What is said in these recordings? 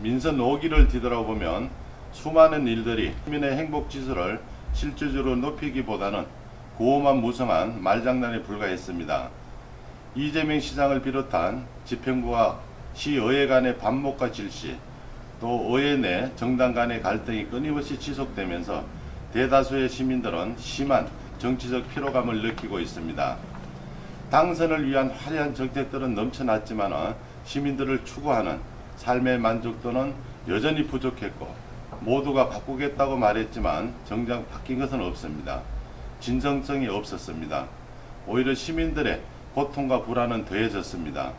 민선 5기를 뒤돌아보면 수많은 일들이 시민의 행복지수를 실질적으로 높이기보다는 고엄한 무성한 말장난에 불과했습니다. 이재명 시장을 비롯한 집행부와 시의회 간의 반목과 질시, 또 의회 내 정당 간의 갈등이 끊임없이 지속되면서 대다수의 시민들은 심한 정치적 피로감을 느끼고 있습니다. 당선을 위한 화려한 정책들은 넘쳐났지만 시민들을 추구하는 삶의 만족도는 여전히 부족했고, 모두가 바꾸겠다고 말했지만 정작 바뀐 것은 없습니다. 진정성이 없었습니다. 오히려 시민들의 고통과 불안은 더해졌습니다.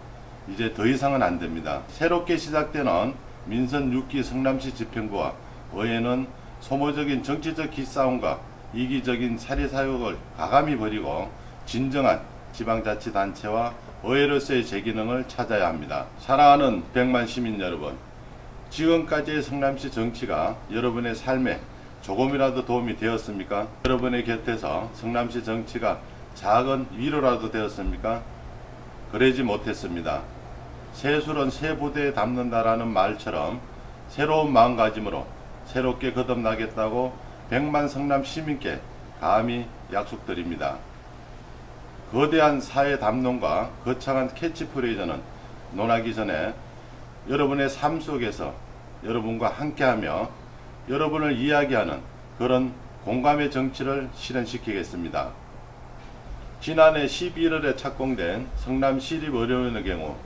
이제 더 이상은 안 됩니다. 새롭게 시작되는 민선 6기 성남시 집행부와 의회는 소모적인 정치적 기싸움과 이기적인 사리사욕을 과감히 버리고 진정한 지방자치단체와 의회로서의 재기능을 찾아야 합니다. 사랑하는 100만 시민 여러분, 지금까지의 성남시 정치가 여러분의 삶에 조금이라도 도움이 되었습니까? 여러분의 곁에서 성남시 정치가 작은 위로라도 되었습니까? 그러지 못했습니다. 새술은 새 부대에 담는다라는 말처럼 새로운 마음가짐으로 새롭게 거듭나겠다고 100만 성남 시민께 감히 약속드립니다. 거대한 사회 담론과 거창한 캐치프레이즈는 논하기 전에 여러분의 삶 속에서 여러분과 함께하며 여러분을 이야기하는 그런 공감의 정치를 실현시키겠습니다. 지난해 11월에 착공된 성남시립의료원의 경우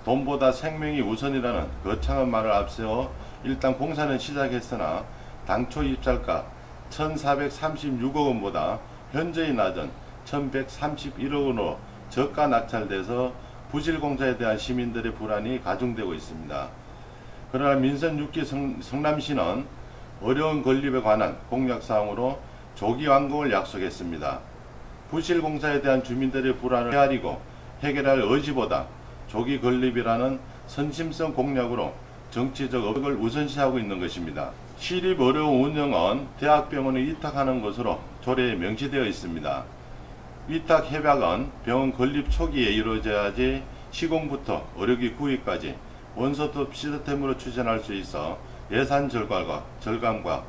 돈보다 생명이 우선이라는 거창한 말을 앞세워 일단 공사는 시작했으나 당초 입찰가 1,436억 원보다 현저히 낮은 1,131억 원으로 저가 낙찰돼서 부실공사에 대한 시민들의 불안이 가중되고 있습니다. 그러나 민선 6기 성남시는 어려운 건립에 관한 공약사항으로 조기 완공을 약속했습니다. 부실공사에 대한 주민들의 불안을 헤아리고 해결할 의지보다 조기 건립이라는 선심성 공약으로 정치적 업력을 우선시하고 있는 것입니다. 시립의료원 운영은 대학병원에 위탁하는 것으로 조례에 명시되어 있습니다. 위탁 협약은 병원 건립 초기에 이루어져야지 시공부터 의료기 구입까지 원스톱 시스템으로 추진할 수 있어 예산 절감과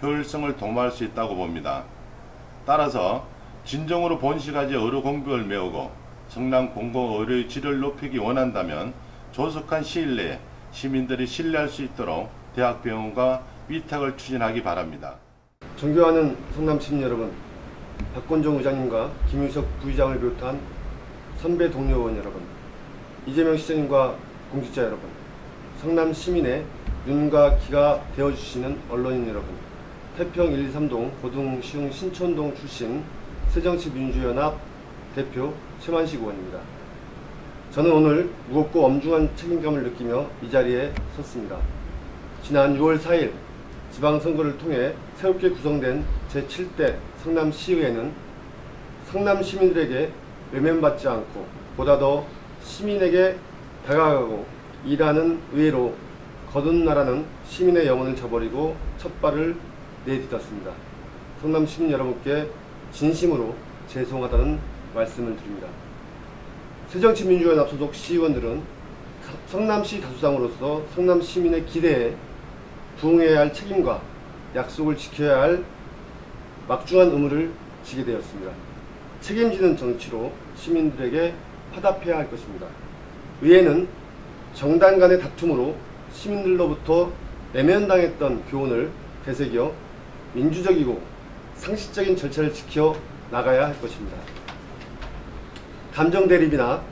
효율성을 도모할 수 있다고 봅니다. 따라서 진정으로 본시가지 의료 공백을 메우고 성남 공공의료의 질을 높이기 원한다면 조속한 시일 내에 시민들이 신뢰할 수 있도록 대학병원과 위탁을 추진하기 바랍니다. 존경하는 성남 시민 여러분, 박건종 의장님과 김유석 부의장을 비롯한 선배 동료 의원 여러분, 이재명 시장님과 공직자 여러분, 성남 시민의 눈과 귀가 되어주시는 언론인 여러분, 태평 123동 고등 시흥 신촌동 출신 새정치민주연합 대표 최만식 의원입니다. 저는 오늘 무겁고 엄중한 책임감을 느끼며 이 자리에 섰습니다. 지난 6월 4일 지방선거를 통해 새롭게 구성된 제7대 성남시의회는 성남 시민들에게 외면받지 않고 보다 더 시민에게 다가가고 일하는 의회로 거듭나라는 시민의 영혼을 저버리고 첫 발을 내딛었습니다. 성남 시민 여러분께 진심으로 죄송하다는 말씀을 드립니다. 새정치민주연합 소속 시의원들은 성남시 다수당으로서 성남 시민의 기대에 부응해야 할 책임과 약속을 지켜야 할 막중한 의무를 지게 되었습니다. 책임지는 정치로 시민들에게 화답해야 할 것입니다. 의회는 정당 간의 다툼으로 시민들로부터 내면당했던 교훈을 되새겨 민주적이고 상식적인 절차를 지켜 나가야 할 것입니다. 감정 대립이나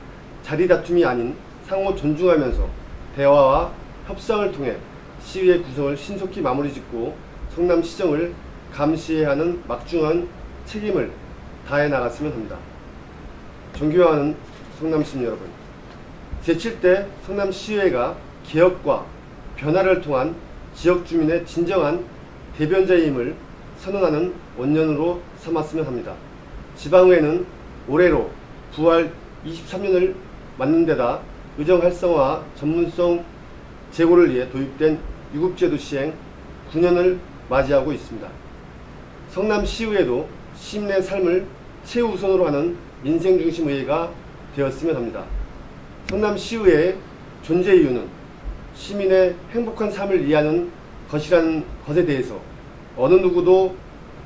자리 다툼이 아닌 상호 존중하면서 대화와 협상을 통해 시의회 구성을 신속히 마무리 짓고 성남시정을 감시해야 하는 막중한 책임을 다해 나갔으면 합니다. 존경하는 성남시민 여러분, 제7대 성남시의회가 개혁과 변화를 통한 지역 주민의 진정한 대변자임을 선언하는 원년으로 삼았으면 합니다. 지방의회는 올해로 부활 23년을 맞는 데다 의정 활성화 전문성 제고를 위해 도입된 유급제도 시행 9년을 맞이하고 있습니다. 성남시의회도 시민의 삶을 최우선으로 하는 민생중심의회가 되었으면 합니다. 성남시의회의 존재 이유는 시민의 행복한 삶을 이해하는 것이라는 것에 대해서 어느 누구도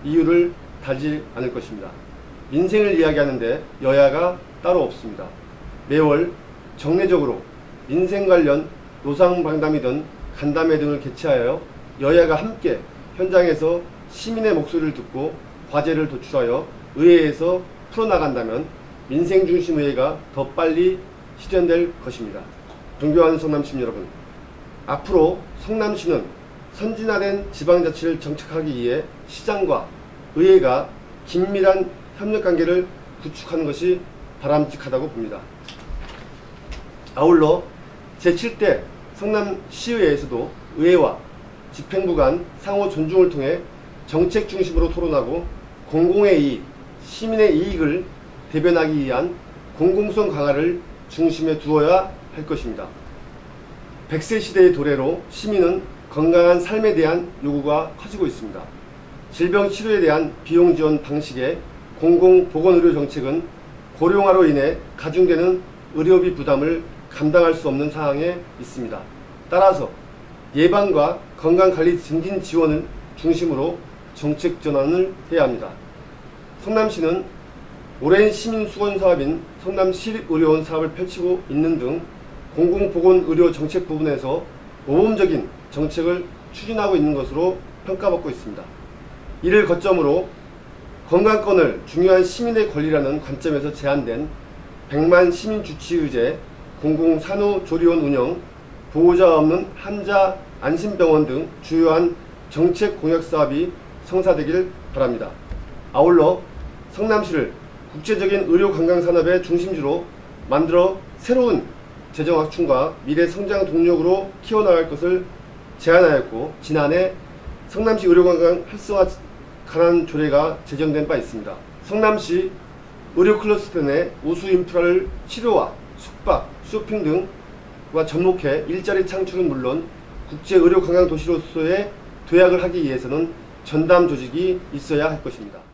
이유를 달지 않을 것입니다. 민생을 이야기하는데 여야가 따로 없습니다. 매월 정례적으로 민생 관련 노상방담이든 간담회 등을 개최하여 여야가 함께 현장에서 시민의 목소리를 듣고 과제를 도출하여 의회에서 풀어나간다면 민생중심의회가 더 빨리 실현될 것입니다. 존경하는 성남시민 여러분, 앞으로 성남시는 선진화된 지방자치를 정착하기 위해 시장과 의회가 긴밀한 협력관계를 구축하는 것이 바람직하다고 봅니다. 아울러 제7대 성남시의회에서도 의회와 집행부 간 상호 존중을 통해 정책 중심으로 토론하고 공공의 이익, 시민의 이익을 대변하기 위한 공공성 강화를 중심에 두어야 할 것입니다. 100세 시대의 도래로 시민은 건강한 삶에 대한 요구가 커지고 있습니다. 질병 치료에 대한 비용 지원 방식의 공공보건의료 정책은 고령화로 인해 가중되는 의료비 부담을 감당할 수 없는 상황에 있습니다. 따라서 예방과 건강관리 증진 지원을 중심으로 정책 전환을 해야 합니다. 성남시는 오랜 시민수건사업인 성남시립의료원 사업을 펼치고 있는 등 공공보건의료 정책 부분에서 모범적인 정책을 추진하고 있는 것으로 평가받고 있습니다. 이를 거점으로 건강권을 중요한 시민의 권리라는 관점에서 제안된 100만 시민주치의제, 공공산후조리원 운영, 보호자 없는 환자 안심병원 등 주요한 정책 공약 사업이 성사되길 바랍니다. 아울러 성남시를 국제적인 의료관광산업의 중심지로 만들어 새로운 재정 확충과 미래 성장 동력으로 키워나갈 것을 제안하였고, 지난해 성남시 의료관광 활성화 관한 조례가 제정된 바 있습니다. 성남시 의료 클러스터 내 우수 인프라를 치료와 숙박, 쇼핑 등과 접목해 일자리 창출은 물론 국제 의료 관광 도시로서의 도약을 하기 위해서는 전담 조직이 있어야 할 것입니다.